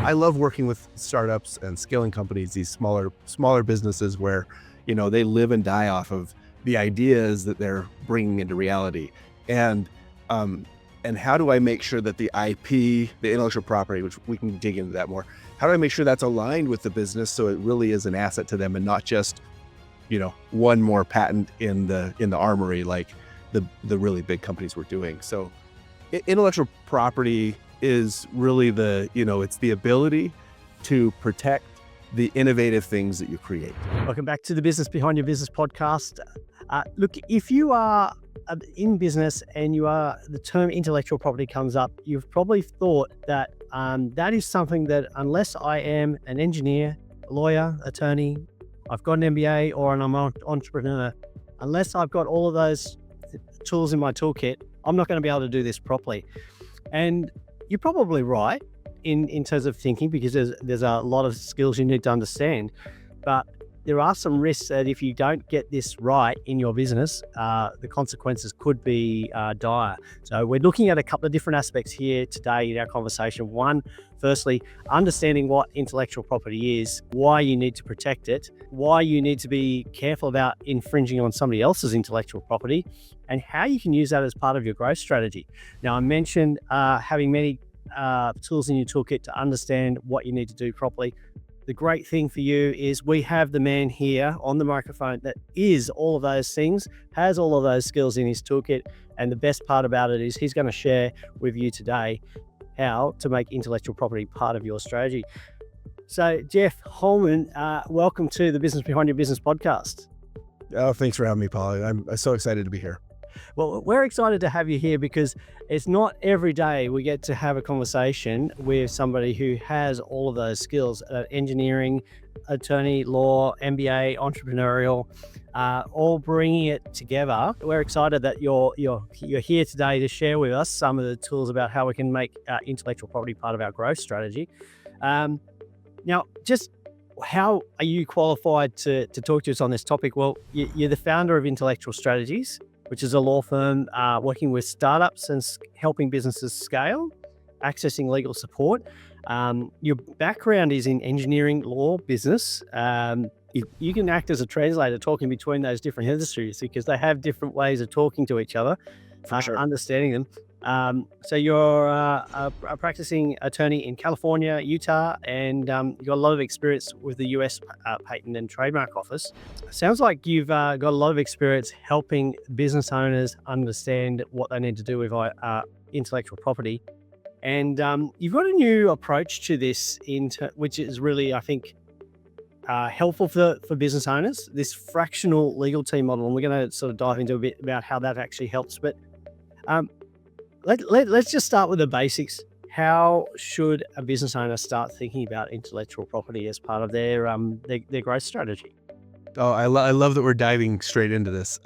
I love working with startups and scaling companies, these smaller businesses where, they live and die off of the ideas that they're bringing into reality. And, and how do I make sure that the IP, the intellectual property, which we can dig into that more, how do I make sure that's aligned with the business so it really is an asset to them and not just, one more patent in the armory like the really big companies were doing. So intellectual property is really it's the ability to protect the innovative things that you create. Welcome back to the Business Behind Your Business podcast. Look, if you are in business and the term intellectual property comes up, you've probably thought that that is something that unless I am an engineer, lawyer, attorney, I've got an MBA or I'm an entrepreneur, unless I've got all of those tools in my toolkit, I'm not going to be able to do this properly. And you're probably right in terms of thinking, because there's a lot of skills you need to understand. But there are some risks that if you don't get this right in your business, the consequences could be dire. So we're looking at a couple of different aspects here today in our conversation. One, firstly, understanding what intellectual property is, why you need to protect it, why you need to be careful about infringing on somebody else's intellectual property, and how you can use that as part of your growth strategy. Now, I mentioned having many tools in your toolkit to understand what you need to do properly. The great thing for you is we have the man here on the microphone that is all of those things, has all of those skills in his toolkit. And the best part about it is he's going to share with you today how to make intellectual property part of your strategy. So Jeff Holman, welcome to the Business Behind Your Business podcast. Oh, thanks for having me, Paul. I'm so excited to be here. Well, we're excited to have you here because it's not every day we get to have a conversation with somebody who has all of those skills, engineering, attorney, law, MBA, entrepreneurial, all bringing it together. We're excited that you're here today to share with us some of the tools about how we can make intellectual property part of our growth strategy. Now, just how are you qualified to talk to us on this topic? Well, you're the founder of Intellectual Strategies, which is a law firm working with startups and helping businesses scale, accessing legal support. Your background is in engineering, law, business. You can act as a translator talking between those different industries because they have different ways of talking to each other, understanding them. So you're a practicing attorney in California, Utah, and you've got a lot of experience with the US Patent and Trademark Office. Sounds like you've got a lot of experience helping business owners understand what they need to do with intellectual property. And you've got a new approach to this, which is really, I think, helpful for business owners, this fractional legal team model. And we're going to sort of dive into a bit about how that actually helps. But let's just start with the basics. How should a business owner start thinking about intellectual property as part of their growth strategy? Oh, I love that we're diving straight into this.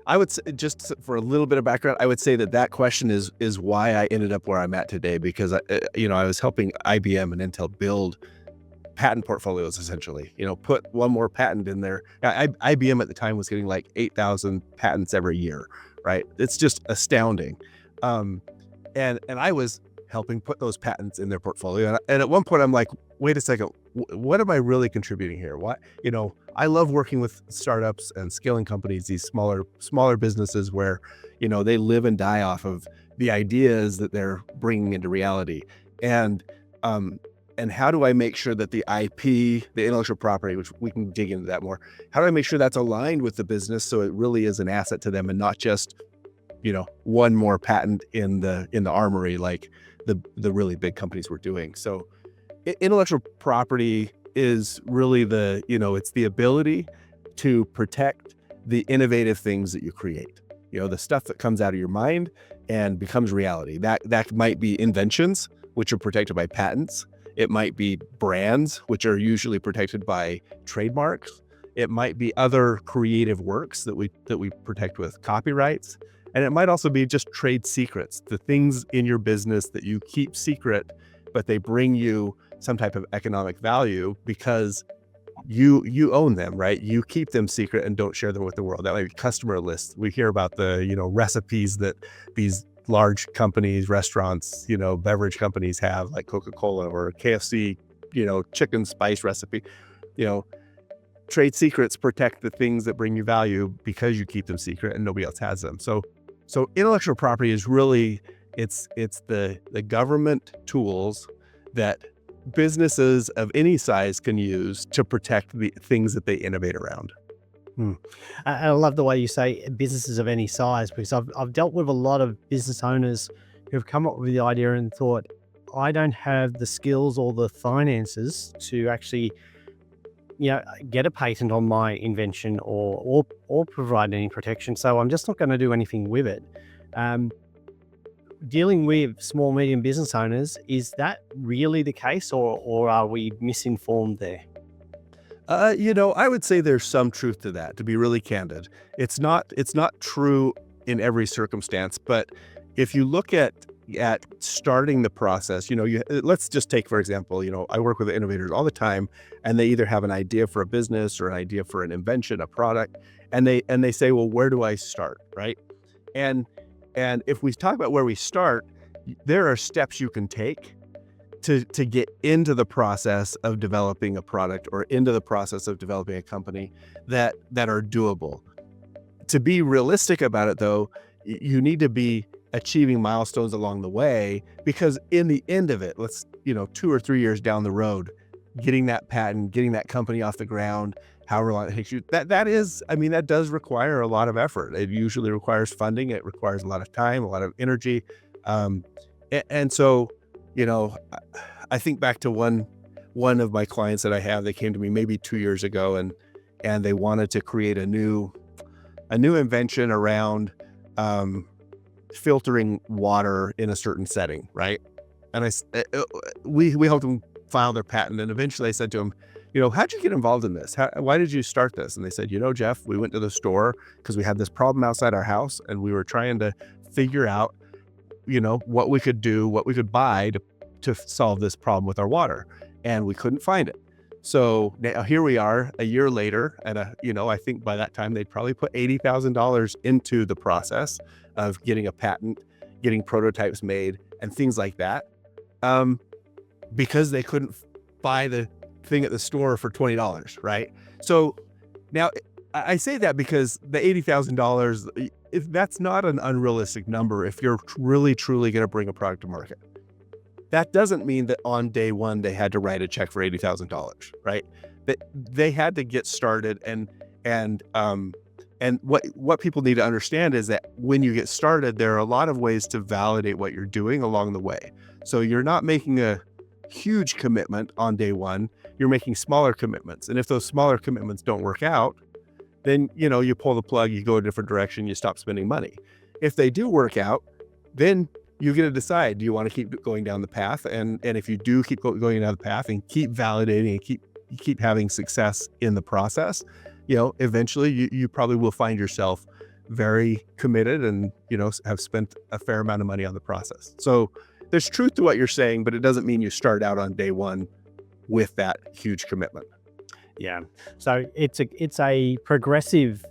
I would say, just for a little bit of background, I would say that question is why I ended up where I'm at today, because I was helping IBM and Intel build patent portfolios, essentially, put one more patent in there. IBM at the time was getting like 8,000 patents every year, right? It's just astounding. And I was helping put those patents in their portfolio. And at one point I'm like, wait a second, what am I really contributing here? What, I love working with startups and scaling companies, these smaller businesses where, they live and die off of the ideas that they're bringing into reality. And how do I make sure that the IP, the intellectual property, which we can dig into that more, how do I make sure that's aligned with the business so it really is an asset to them and not just, one more patent in the armory like the really big companies were doing. So intellectual property is really it's the ability to protect the innovative things that you create, the stuff that comes out of your mind and becomes reality. That might be inventions, which are protected by patents. It might be brands, which are usually protected by trademarks. It might be other creative works that we protect with copyrights. And it might also be just trade secrets, the things in your business that you keep secret, but they bring you some type of economic value because you own them, right? You keep them secret and don't share them with the world. That might be customer lists. We hear about the, recipes that these large companies, restaurants, beverage companies have, like Coca-Cola or KFC, chicken spice recipe. Trade secrets protect the things that bring you value because you keep them secret and nobody else has them. So intellectual property is really, it's the government tools that businesses of any size can use to protect the things that they innovate around. I love the way you say businesses of any size, because I've dealt with a lot of business owners who have come up with the idea and thought, I don't have the skills or the finances to actually, get a patent on my invention or provide any protection. So I'm just not going to do anything with it. Dealing with small, medium business owners, is that really the case, or are we misinformed there? I would say there's some truth to that, to be really candid. It's not true in every circumstance, but if you look at starting the process, let's just take, for example, I work with innovators all the time, and they either have an idea for a business or an idea for an invention, a product, and they say, well, where do I start, right? And if we talk about where we start, there are steps you can take to get into the process of developing a product or into the process of developing a company that are doable. To be realistic about it, though, you need to be achieving milestones along the way, because in the end of it, let's 2 or 3 years down the road, getting that patent, getting that company off the ground, however long it takes you, that does require a lot of effort. It usually requires funding. It requires a lot of time, a lot of energy. And so, I think back to one of my clients that I have. They came to me maybe 2 years ago, and they wanted to create a new invention around filtering water in a certain setting, right? And we helped them file their patent, and eventually I said to them, how'd you get involved in this? Why did you start this? And they said, Jeff, we went to the store because we had this problem outside our house, and we were trying to figure out, what we could do, what we could buy to solve this problem with our water, and we couldn't find it. So now here we are a year later, and I think by that time they'd probably put $80,000 into the process of getting a patent, getting prototypes made, and things like that, because they couldn't buy the thing at the store for $20, right? So now I say that because the $80,000, that's not an unrealistic number if you're really truly going to bring a product to market. That doesn't mean that on day one they had to write a check for $80,000, right? They had to get started, and what people need to understand is that when you get started, there are a lot of ways to validate what you're doing along the way. So you're not making a huge commitment on day one. You're making smaller commitments, and if those smaller commitments don't work out, then you pull the plug, you go a different direction, you stop spending money. If they do work out, then you get to decide, do you want to keep going down the path? And if you do keep going down the path and keep validating and keep having success in the process, eventually you probably will find yourself very committed and, have spent a fair amount of money on the process. So there's truth to what you're saying, but it doesn't mean you start out on day one with that huge commitment. Yeah. So it's a progressive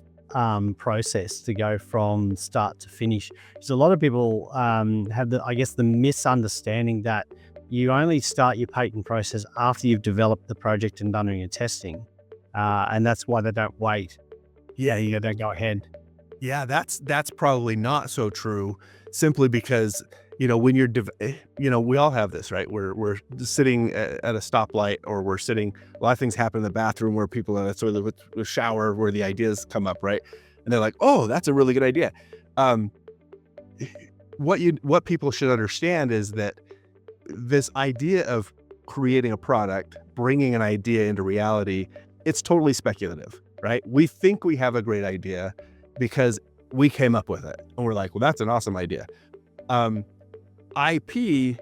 process to go from start to finish. Because a lot of people have the misunderstanding that you only start your patent process after you've developed the project and done your testing, and that's why they don't wait. Yeah, you don't go ahead. Yeah, that's probably not so true. Simply because when you're we all have this, right? We're sitting at a stoplight, or we're sitting. A lot of things happen in the bathroom where people in the shower where the ideas come up, right? And they're like, "Oh, that's a really good idea." What people should understand is that this idea of creating a product, bringing an idea into reality, it's totally speculative, right? We think we have a great idea because we came up with it, and we're like, "Well, that's an awesome idea." IP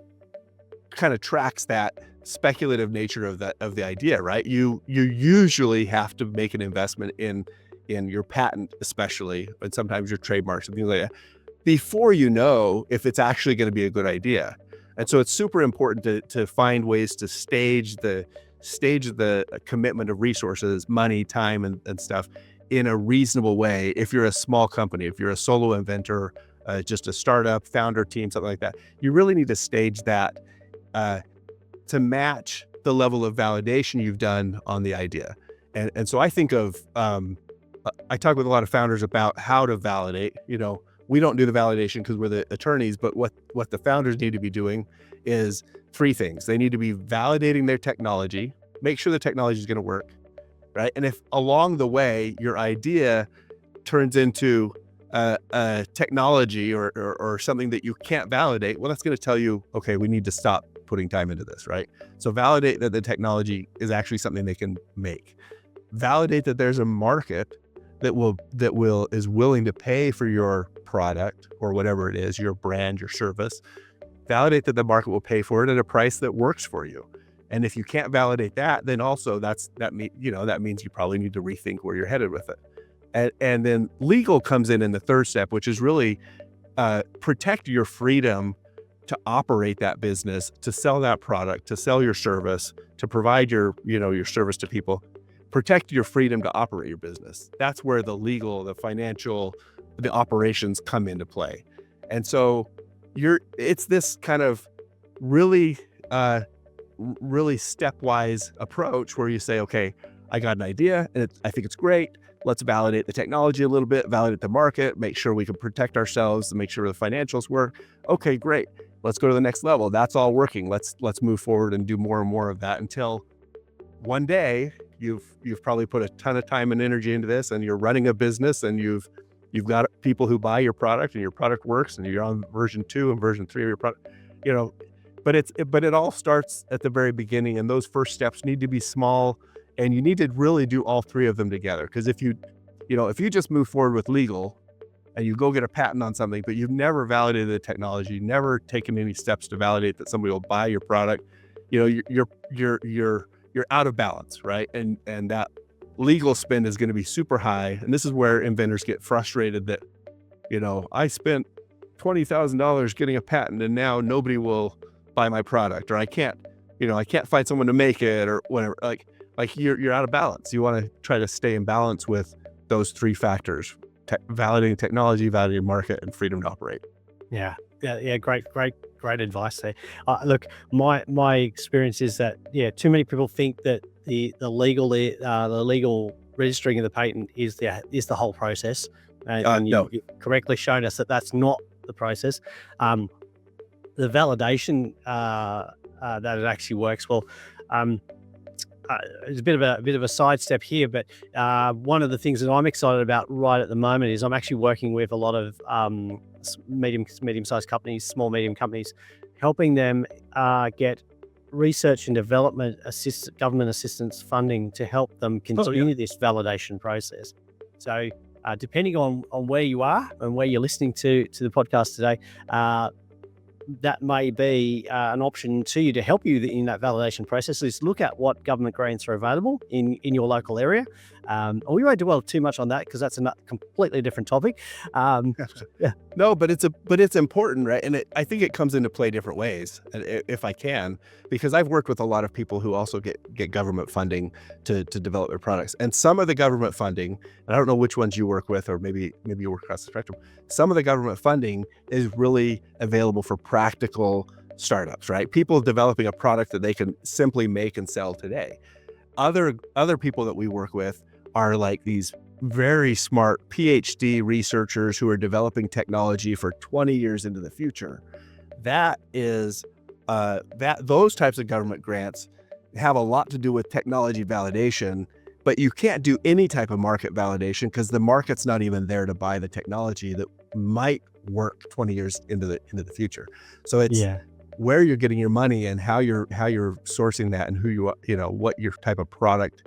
kind of tracks that speculative nature of the idea, right? You usually have to make an investment in your patent, especially, and sometimes your trademarks and things like that, before you know if it's actually going to be a good idea. And so it's super important to find ways to stage the commitment of resources, money, time, and stuff in a reasonable way. If you're a small company, if you're a solo inventor, just a startup founder team, something like that. You really need to stage that to match the level of validation you've done on the idea. And so I think of, I talk with a lot of founders about how to validate. We don't do the validation because we're the attorneys, but what the founders need to be doing is three things. They need to be validating their technology, make sure the technology is going to work, right? And if along the way your idea turns into a technology or something that you can't validate, well, that's going to tell you, okay, we need to stop putting time into this, right? So validate that the technology is actually something they can make. Validate that there's a market that is willing to pay for your product or whatever it is, your brand, your service. Validate that the market will pay for it at a price that works for you. And if you can't validate that, then also that means you probably need to rethink where you're headed with it. And then legal comes in the third step, which is really protect your freedom to operate that business, to sell that product, to sell your service, to provide your service to people. Protect your freedom to operate your business. That's where the legal, the financial, the operations come into play. And so it's this kind of really stepwise approach where you say, okay, I got an idea and I think it's great. Let's validate the technology a little bit, validate the market, make sure we can protect ourselves and make sure the financials work. Okay, great. Let's go to the next level. That's all working. Let's move forward and do more and more of that until one day you've probably put a ton of time and energy into this and you're running a business and you've got people who buy your product and your product works and you're on version 2 and version 3 of your product, but it all starts at the very beginning, and those first steps need to be small, and you need to really do all three of them together. Because if you just move forward with legal and you go get a patent on something, but you've never validated the technology, never taken any steps to validate that somebody will buy your product, you're out of balance, right? And that legal spend is going to be super high. And this is where inventors get frustrated that, I spent $20,000 getting a patent and now nobody will buy my product, or I can't find someone to make it, or whatever. Like you're out of balance. You want to try to stay in balance with those three factors: validating technology, validating market, and freedom to operate. Yeah. Great advice there. Look, my experience is that too many people think that the legal registering of the patent is the whole process, and No. you've correctly shown us that that's not the process. The validation that it actually works well. It's a bit of a sidestep here, but one of the things that I'm excited about right at the moment is I'm actually working with a lot of medium-sized companies, small medium companies, helping them get research and development government assistance funding to help them continue this validation process. So depending on where you are and where you're listening to the podcast today, that may be an option to you to help you in that validation process. Is look at what government grants are available in your local area. We won't dwell too much on that because that's a completely different topic. No, but it's important, right? And I think it comes into play different ways, if I can, because I've worked with a lot of people who also get government funding to develop their products. And some of the government funding, and I don't know which ones you work with, or maybe you work across the spectrum. Some of the government funding is really available for practical startups, right? People developing a product that they can simply make and sell today. Other people that we work with are like these very smart PhD researchers who are developing technology for 20 years into the future. Those types of government grants have a lot to do with technology validation, but you can't do any type of market validation because the market's not even there to buy the technology that might work 20 years into the future. So it's where you're getting your money and how you're sourcing that, and what your type of product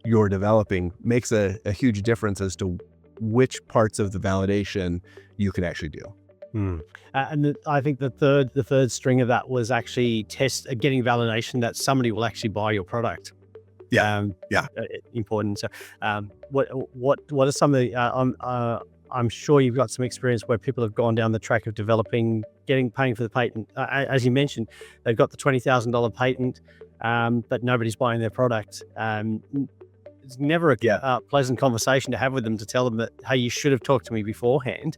you're developing makes a huge difference as to which parts of the validation you can actually do. And I think the third string of that was actually getting validation that somebody will actually buy your product. Important. So, what are some of the? I'm sure you've got some experience where people have gone down the track of paying for the patent. As you mentioned, they've got the $20,000 patent, but nobody's buying their product. It's never a pleasant conversation to have with them to tell them that, hey, you should have talked to me beforehand.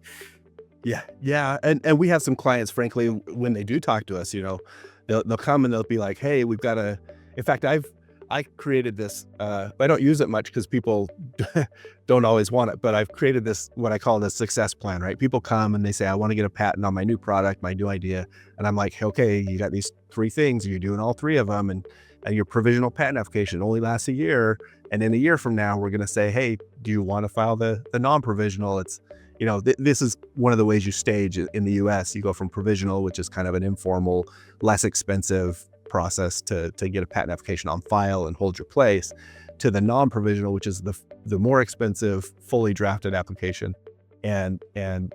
Yeah. And we have some clients, frankly, when they do talk to us, they'll come and they'll be like, hey, we've got in fact, I created this, I don't use it much because people don't always want it, but I've created this, what I call the success plan, right? People come and they say, I want to get a patent on my new product, my new idea. And I'm like, okay, you got these 3 things, you're doing all 3 of them. And your provisional patent application only lasts a year. And in a year from now, we're going to say, hey, do you want to file the non-provisional? It's, this is one of the ways you stage in the US. You go from provisional, which is kind of an informal, less expensive process to get a patent application on file and hold your place, to the non-provisional, which is the more expensive, fully drafted application. And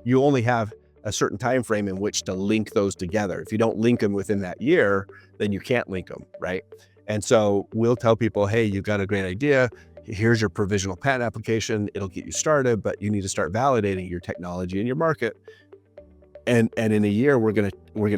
you only have a certain time frame in which to link those together. If you don't link them within that year, then you can't link them, right? And so we'll tell people, hey, you've got a great idea. Here's your provisional patent application. It'll get you started, but you need to start validating your technology and your market. And in a year, we're gonna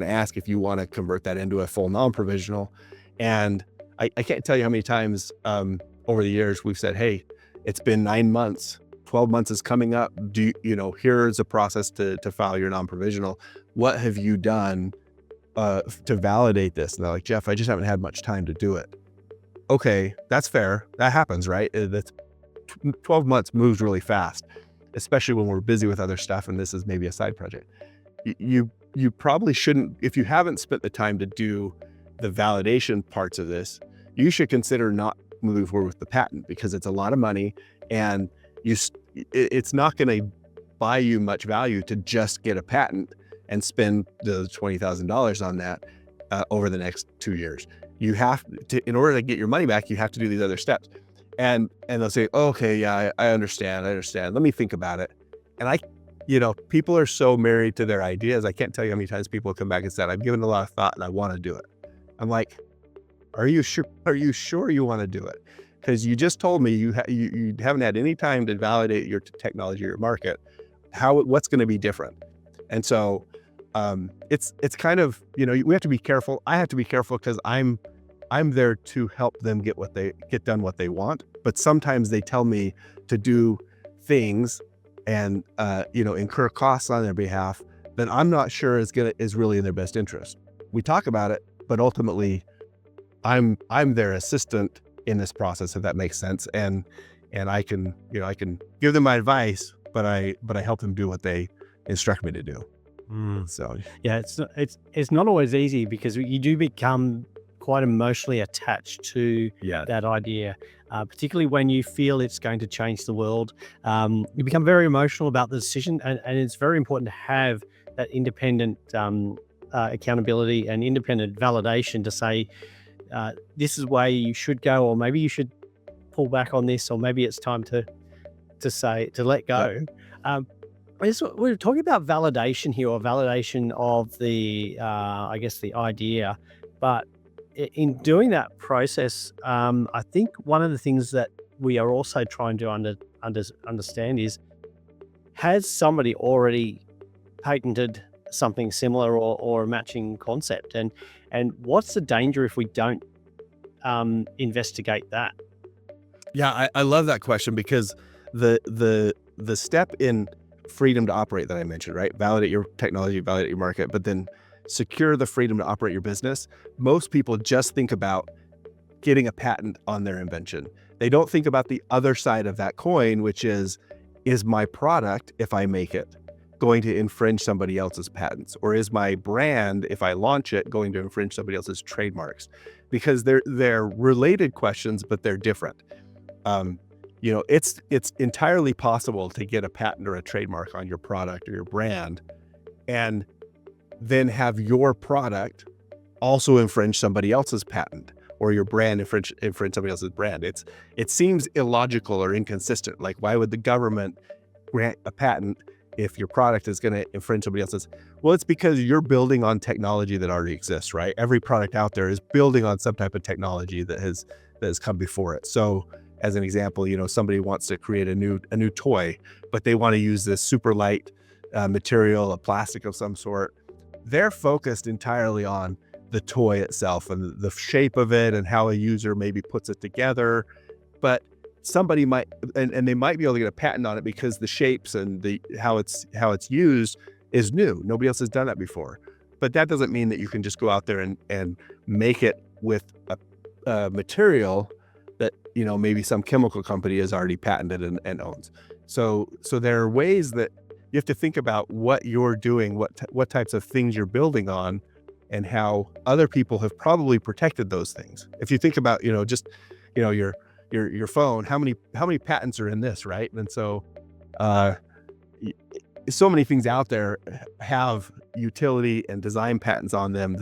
ask if you want to convert that into a full non-provisional. And I can't tell you how many times over the years we've said, hey, it's been 9 months, 12 months is coming up. Here's a process to file your non-provisional. What have you done to validate this? And they're like, Jeff, I just haven't had much time to do it. Okay, that's fair. That happens, right? 12 months moves really fast, especially when we're busy with other stuff and this is maybe a side project. You probably shouldn't, if you haven't spent the time to do the validation parts of this, you should consider not moving forward with the patent, because it's a lot of money and it's not going to buy you much value to just get a patent and spend the $20,000 on that over the next 2 years. You have to, in order to get your money back, you have to do these other steps. And they'll say, okay, yeah, I understand. Let me think about it. And people are so married to their ideas. I can't tell you how many times people come back and said, I've given a lot of thought and I want to do it. I'm like, are you sure? Are you sure you want to do it? Because you just told me you haven't had any time to validate your technology or your market. What's going to be different? And so it's kind of, we have to be careful. I have to be careful because I'm there to help them get done what they want. But sometimes they tell me to do things and incur costs on their behalf that I'm not sure is really in their best interest. We talk about it, but ultimately I'm their assistant in this process, if that makes sense. And I can give them my advice, but I help them do what they instruct me to do. So yeah, it's not always easy, because you do become quite emotionally attached to that idea, particularly when you feel it's going to change the world. You become very emotional about the decision, and it's very important to have that independent accountability and independent validation to say, this is where you should go, or maybe you should pull back on this, or maybe it's time to let go. We're talking about validation here, or validation of the the idea, but in doing that process, I think one of the things that we are also trying to understand is, has somebody already patented something similar or a matching concept, and what's the danger if we don't investigate that? Yeah, I love that question, because the step in freedom to operate that I mentioned, right? Validate your technology, validate your market, but then secure the freedom to operate your business. Most people just think about getting a patent on their invention. They don't think about the other side of that coin, which is my product, if I make it, going to infringe somebody else's patents? Or is my brand, if I launch it, going to infringe somebody else's trademarks? Because they're related questions, but they're different. It's entirely possible to get a patent or a trademark on your product or your brand, and then have your product also infringe somebody else's patent, or your brand infringe somebody else's brand. It seems illogical or inconsistent. Like, why would the government grant a patent if your product is going to infringe somebody else's? Well, it's because you're building on technology that already exists, right? Every product out there is building on some type of technology that has come before it. So as an example, somebody wants to create a new toy, but they want to use this super light material, a plastic of some sort. They're focused entirely on the toy itself and the shape of it and how a user maybe puts it together. But somebody might, and they might be able to get a patent on it because the shapes and how it's used is new. Nobody else has done that before. But that doesn't mean that you can just go out there and make it with a material that, maybe some chemical company has already patented and owns. So there are ways that you have to think about what you're doing, what types of things you're building on, and how other people have probably protected those things. If you think about, just, your phone, how many patents are in this, right? And so, so many things out there have utility and design patents on them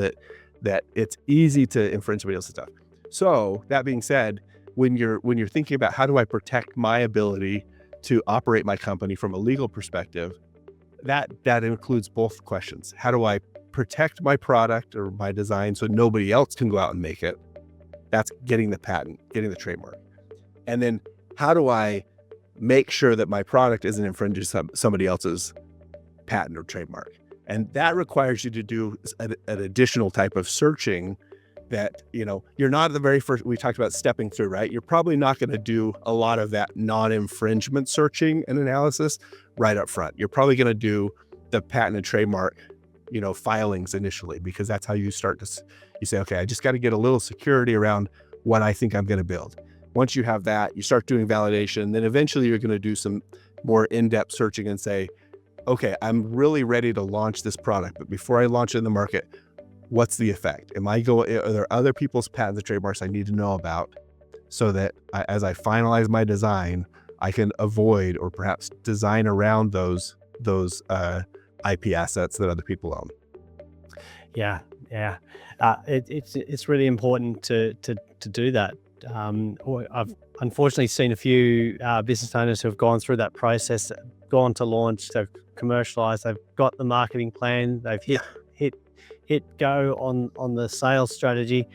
that it's easy to infringe somebody else's stuff. So that being said, when you're thinking about how do I protect my ability to operate my company from a legal perspective, that includes both questions. How do I protect my product or my design so nobody else can go out and make it? That's getting the patent, getting the trademark. And then how do I make sure that my product isn't infringing somebody else's patent or trademark? And that requires you to do an additional type of searching that, you're not the very first, we talked about stepping through, right? You're probably not going to do a lot of that non-infringement searching and analysis right up front. You're probably going to do the patent and trademark, filings initially, because that's how you start to, you say, okay, I just got to get a little security around what I think I'm going to build. Once you have that, you start doing validation. Then eventually you're going to do some more in-depth searching and say, okay, I'm really ready to launch this product, but before I launch it in the market, what's the effect? Are there other people's patents and trademarks I need to know about so that as I finalize my design, I can avoid or perhaps design around those IP assets that other people own? Yeah. It's really important to do that. I've unfortunately seen a few business owners who have gone through that process, gone to launch, they've commercialized, they've got the marketing plan, they've hit go on the sales strategy,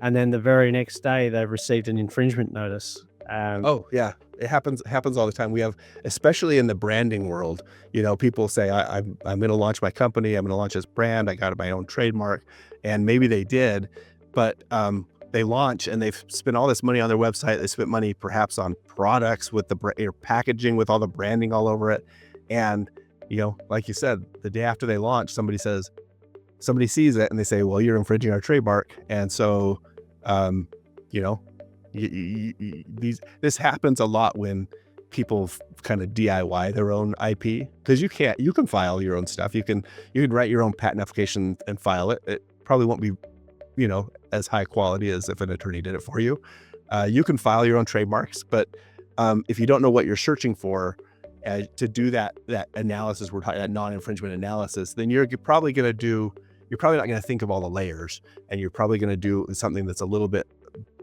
and then the very next day they've received an infringement notice. Oh yeah, it happens all the time. We have, especially in the branding world, people say, I'm going to launch my company, I'm going to launch this brand, I got my own trademark, and maybe they did, but they launch and they've spent all this money on their website. They spent money perhaps on products with the packaging with all the branding all over it, and like you said, the day after they launch, somebody sees it and they say, well, you're infringing our trademark. And so, this happens a lot when people kind of DIY their own IP, because you can file your own stuff. You can write your own patent application and file it. It probably won't be, as high quality as if an attorney did it for you. You can file your own trademarks, but if you don't know what you're searching for, to do that analysis, we're talking that non-infringement analysis, then you're probably not going to think of all the layers, and you're probably going to do something that's a little bit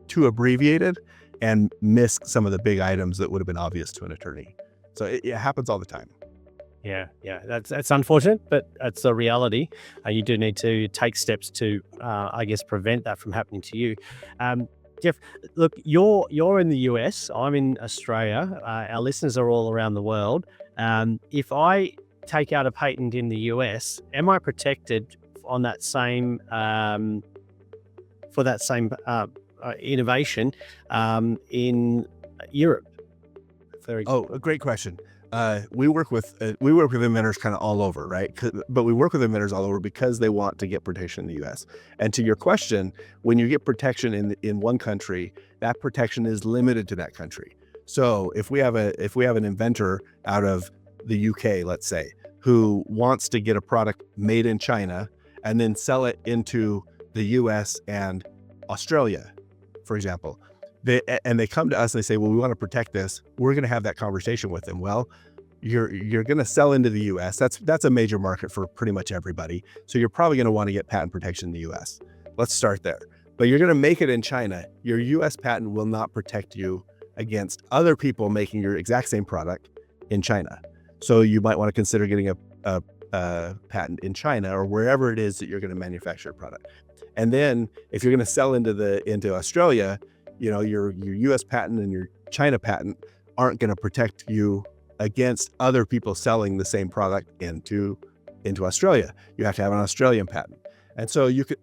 too abbreviated and miss some of the big items that would have been obvious to an attorney. So it happens all the time. Yeah, that's unfortunate, but it's a reality. You do need to take steps to, prevent that from happening to you. Jeff, look, you're in the US, I'm in Australia. Our listeners are all around the world. If I take out a patent in the US, am I protected on that same innovation in Europe? A great question. We work with inventors kind of all over, right? But we work with inventors all over because they want to get protection in the U.S. And to your question, when you get protection in one country, that protection is limited to that country. So if we have an inventor out of the U.K., let's say, who wants to get a product made in China and then sell it into the U.S. and Australia, for example, they come to us and they say, well, we want to protect this. We're going to have that conversation with them. Well, you're going to sell into the U.S. That's a major market for pretty much everybody. So you're probably going to want to get patent protection in the U.S. Let's start there. But you're going to make it in China. Your U.S. patent will not protect you against other people making your exact same product in China. So you might want to consider getting a patent in China or wherever it is that you're going to manufacture a product. And then if you're going to sell into Australia, your U.S. patent and your China patent aren't going to protect you against other people selling the same product into Australia. You have to have an Australian patent. And so you could,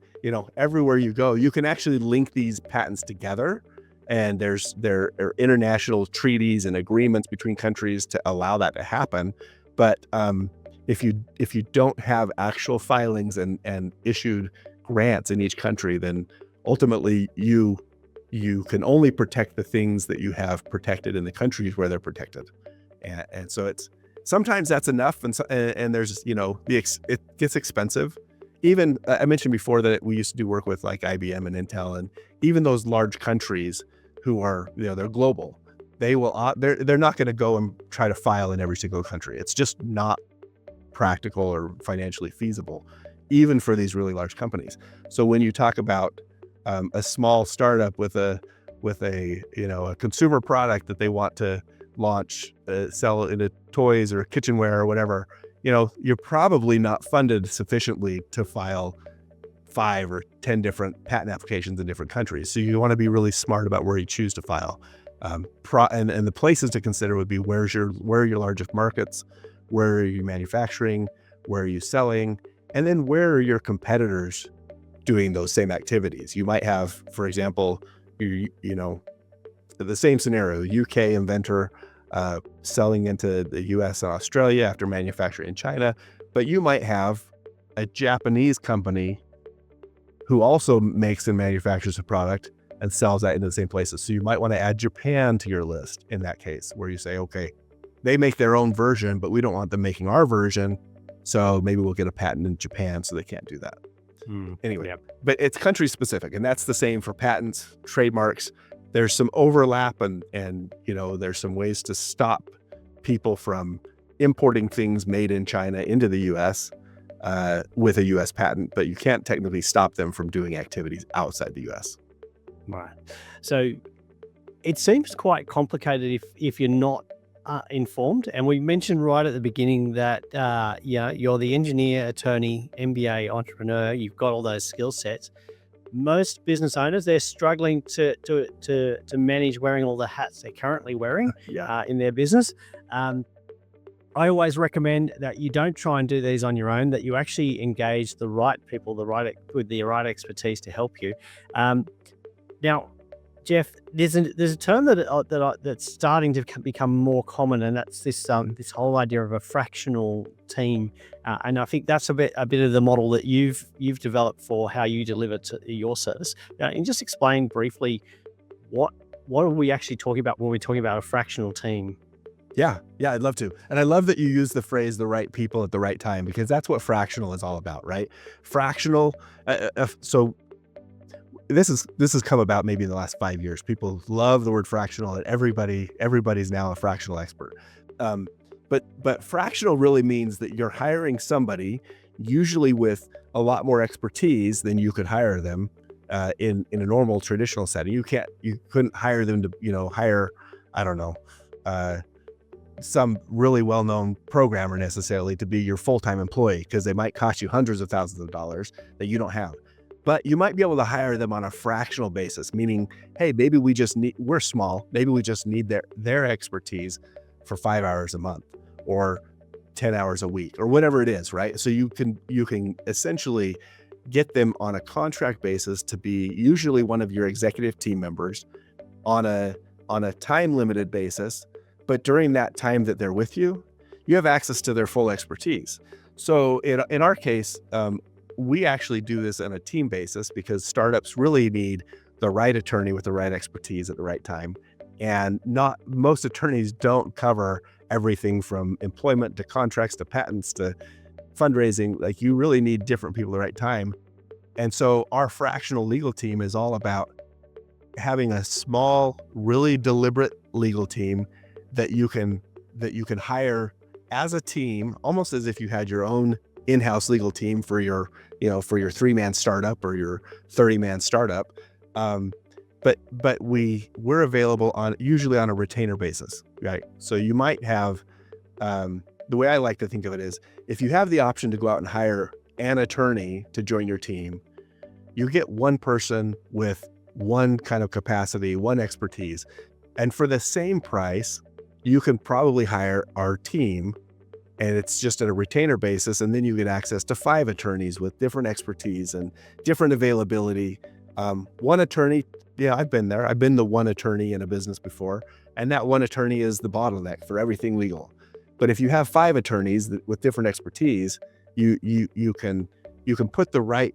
everywhere you go, you can actually link these patents together. And there are international treaties and agreements between countries to allow that to happen. But if you don't have actual filings and issued grants in each country, then ultimately you can only protect the things that you have protected in the countries where they're protected. And so it's sometimes that's enough. And there's, it gets expensive. Even I mentioned before that we used to do work with like IBM and Intel, and even those large countries who are, they're global. They're not going to go and try to file in every single country. It's just not practical or financially feasible, even for these really large companies. So when you talk about a small startup with a consumer product that they want to launch, sell into toys or kitchenware or whatever, you're probably not funded sufficiently to file 5 or 10 different patent applications in different countries. So you want to be really smart about where you choose to file. And the places to consider would be where are your largest markets, where are you manufacturing, where are you selling, and then where are your competitors doing those same activities. You might have, for example, the same scenario, UK inventor selling into the US and Australia after manufacturing in China, but you might have a Japanese company who also makes and manufactures a product and sells that into the same places. So you might want to add Japan to your list in that case, where you say, okay, they make their own version, but we don't want them making our version. So maybe we'll get a patent in Japan so they can't do that. Anyway, Yep. But it's country specific, and that's the same for patents, trademarks. There's some overlap and there's some ways to stop people from importing things made in China into the US with a US patent, but you can't technically stop them from doing activities outside the US. Right. So it seems quite complicated if you're not informed. And we mentioned right at the beginning that you're the engineer, attorney, MBA, entrepreneur. You've got all those skill sets. Most business owners, they're struggling to manage wearing all the hats they're currently wearing in their business. I always recommend that you don't try and do these on your own, that you actually engage the right people, with the right expertise to help you. Now, Jeff, there's a term that's starting to become more common, and that's this whole idea of a fractional team, and I think that's a bit of the model that you've developed for how you deliver to your service. And just explain briefly what are we actually talking about when we're talking about a fractional team? Yeah, I'd love to. And I love that you use the phrase "the right people at the right time," because that's what fractional is all about, right? Fractional. So this has come about maybe in the last 5 years. People love the word fractional, and everybody's now a fractional expert. But fractional really means that you're hiring somebody, usually with a lot more expertise than you could hire them in a normal traditional setting. You couldn't hire them to hire, I don't know, some really well-known programmer necessarily to be your full-time employee, because they might cost you hundreds of thousands of dollars that you don't have. But you might be able to hire them on a fractional basis, meaning, hey, maybe we're small. Maybe we just need their expertise for 5 hours a month or 10 hours a week or whatever it is, right? So you can essentially get them on a contract basis to be usually one of your executive team members on a time limited basis. But during that time that they're with you, you have access to their full expertise. So in our case, we actually do this on a team basis, because startups really need the right attorney with the right expertise at the right time. And not most attorneys don't cover everything from employment to contracts to patents to fundraising. Like, you really need different people at the right time. And so our fractional legal team is all about having a small, really deliberate legal team that you can hire as a team, almost as if you had your own in-house legal team for your 3-man startup or your 30-man startup. But we're available usually on a retainer basis, right? So you might have, the way I like to think of it is, if you have the option to go out and hire an attorney to join your team, you get one person with one kind of capacity, one expertise. And for the same price, you can probably hire our team, and it's just at a retainer basis. And then you get access to 5 attorneys with different expertise and different availability. One attorney, I've been there. I've been the one attorney in a business before, and that one attorney is the bottleneck for everything legal. But if you have 5 attorneys with different expertise, you can put the right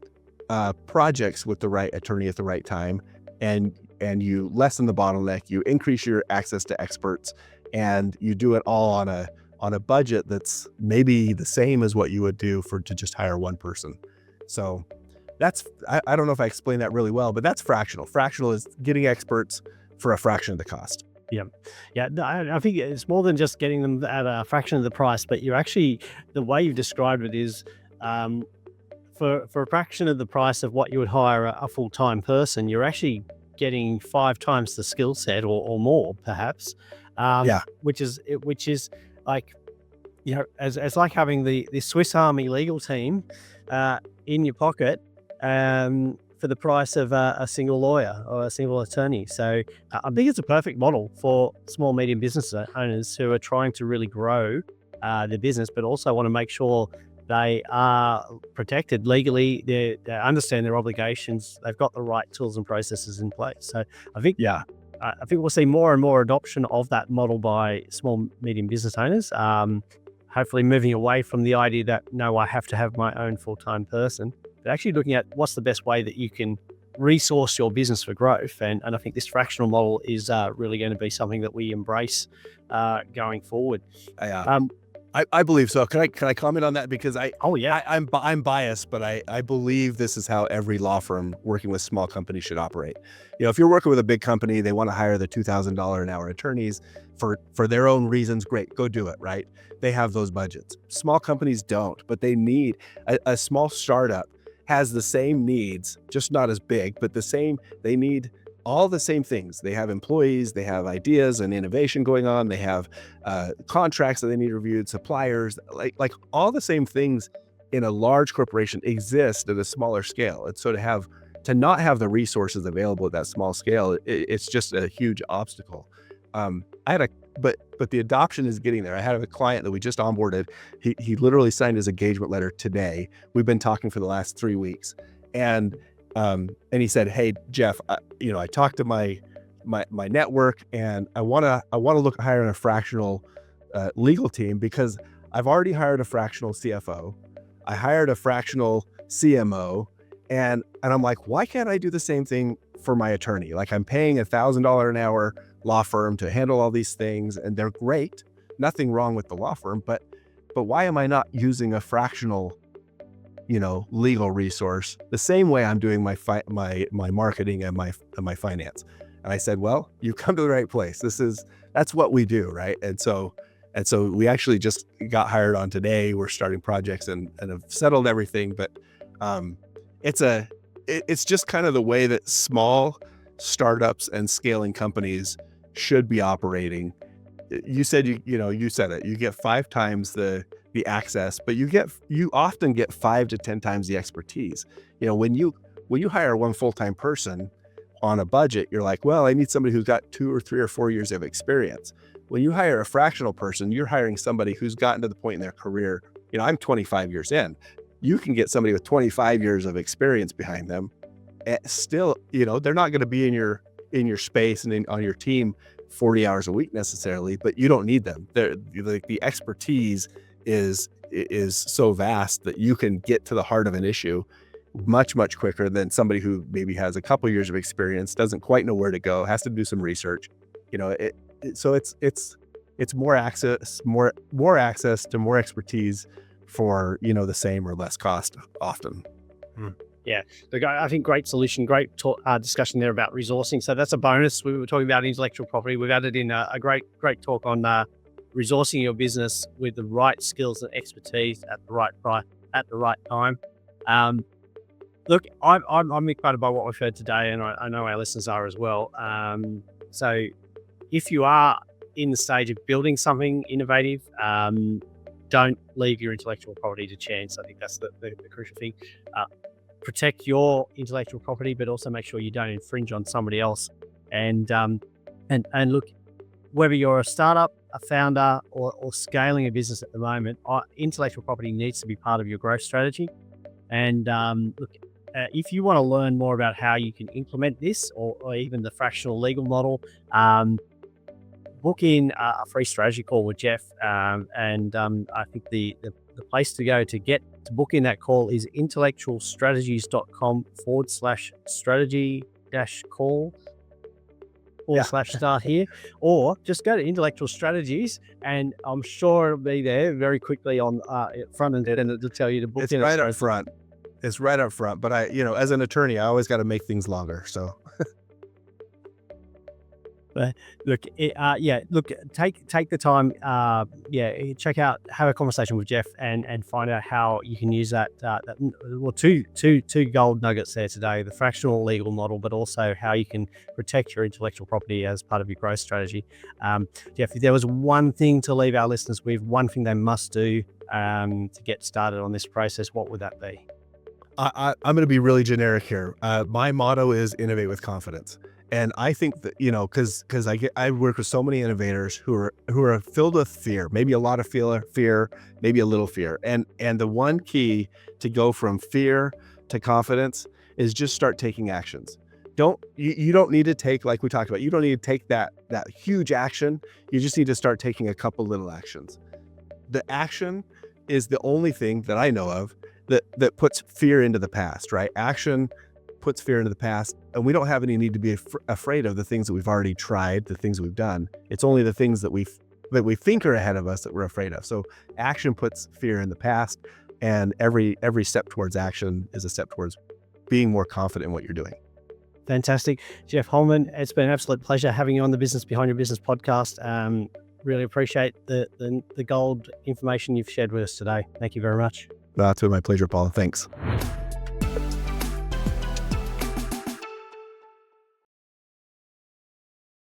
projects with the right attorney at the right time, and you lessen the bottleneck, you increase your access to experts, and you do it all on a budget that's maybe the same as what you would do to just hire one person. So that's, I don't know if I explained that really well, but that's fractional. Fractional is getting experts for a fraction of the cost. Yeah. Yeah. No, I think it's more than just getting them at a fraction of the price, but you're actually, the way you've described it is, for a fraction of the price of what you would hire a full-time person, you're actually getting 5 times the skill set or more perhaps. Yeah. Which is like, as like having the Swiss Army legal team in your pocket, for the price of a single lawyer or a single attorney. So I think it's a perfect model for small, medium business owners who are trying to really grow their business, but also want to make sure they are protected legally. They understand their obligations. They've got the right tools and processes in place. So I think, I think we'll see more and more adoption of that model by small, medium business owners. Hopefully moving away from the idea that, no, I have to have my own full-time person, but actually looking at what's the best way that you can resource your business for growth. And I think this fractional model is really going to be something that we embrace going forward. I believe so. Can I comment on that? Because I'm biased, but I believe this is how every law firm working with small companies should operate. If you're working with a big company, they want to hire the $2,000 an hour attorneys for their own reasons. Great, go do it, right? They have those budgets. Small companies don't, but they need a small startup has the same needs, just not as big, but they need all the same things. They have employees, they have ideas and innovation going on. They have contracts that they need reviewed, suppliers, like all the same things in a large corporation exist at a smaller scale. And so to not have the resources available at that small scale, it's just a huge obstacle. But the adoption is getting there. I had a client that we just onboarded. He literally signed his engagement letter today. We've been talking for the last 3 weeks, and he said, "Hey, Jeff, I talked to my network, and I want to look at hiring a fractional legal team, because I've already hired a fractional CFO. I hired a fractional CMO, and I'm like, why can't I do the same thing for my attorney? Like, I'm paying $1,000 an hour law firm to handle all these things, and they're great. Nothing wrong with the law firm, but why am I not using a fractional legal resource the same way I'm doing my marketing and my finance?" And I said, well, you come to the right place. That's what we do, right? And so we actually just got hired on today. We're starting projects and have settled everything, but it's just kind of the way that small startups and scaling companies should be operating. You said you said it. You get 5 times the access, but you often get 5 to 10 times the expertise. When you hire one full-time person on a budget, you're like, well, I need somebody who's got 2 or 3 or 4 years of experience. When you hire a fractional person, you're hiring somebody who's gotten to the point in their career. I'm 25 years in. You can get somebody with 25 years of experience behind them. And still, they're not going to be in your space and on your team 40 hours a week necessarily, but you don't need them. The expertise is so vast that you can get to the heart of an issue much, much quicker than somebody who maybe has a couple years of experience, doesn't quite know where to go, has to do some research. So it's more access to more expertise for the same or less cost often. Yeah, I think great solution, great discussion there about resourcing. So that's a bonus. We were talking about intellectual property. We've added in a great talk on resourcing your business with the right skills and expertise at the right price at the right time. Look, I'm excited by what we've heard today, and I know our listeners are as well. So if you are in the stage of building something innovative, don't leave your intellectual property to chance. I think that's the crucial thing. Protect your intellectual property, but also make sure you don't infringe on somebody else. And look, whether you're a startup, a founder, or scaling a business at the moment, intellectual property needs to be part of your growth strategy. And look, if you want to learn more about how you can implement this, or even the fractional legal model, book in a free strategy call with Jeff. I think the place to go to book in that call is intellectualstrategies.com/strategy-call /start here, or just go to Intellectual Strategies, and I'm sure it'll be there very quickly on front and it'll tell you to book It's in. right up front. It's right up front. But as an attorney, I always got to make things longer. So Look, take the time. Check out, have a conversation with Jeff, and find out how you can use that. Two gold nuggets there today: the fractional legal model, but also how you can protect your intellectual property as part of your growth strategy. Jeff, if there was one thing to leave our listeners with, one thing they must do to get started on this process, what would that be? I'm going to be really generic here. My motto is innovate with confidence. And I think that, because I work with so many innovators who are filled with fear, maybe a lot of fear, maybe a little fear. And the one key to go from fear to confidence is just start taking actions. You don't need to take, like we talked about, you don't need to take that huge action. You just need to start taking a couple little actions. The action is the only thing that I know of that puts fear into the past, right? Action puts fear into the past, and we don't have any need to be afraid of the things that we've already tried, the things we've done. It's only the things that we think are ahead of us that we're afraid of. So action puts fear in the past, and every step towards action is a step towards being more confident in what you're doing. Fantastic. Jeff Holman, it's been an absolute pleasure having you on the Business Behind Your Business podcast. Really appreciate the gold information you've shared with us today. Thank you very much. It's been my pleasure, Paul. Thanks.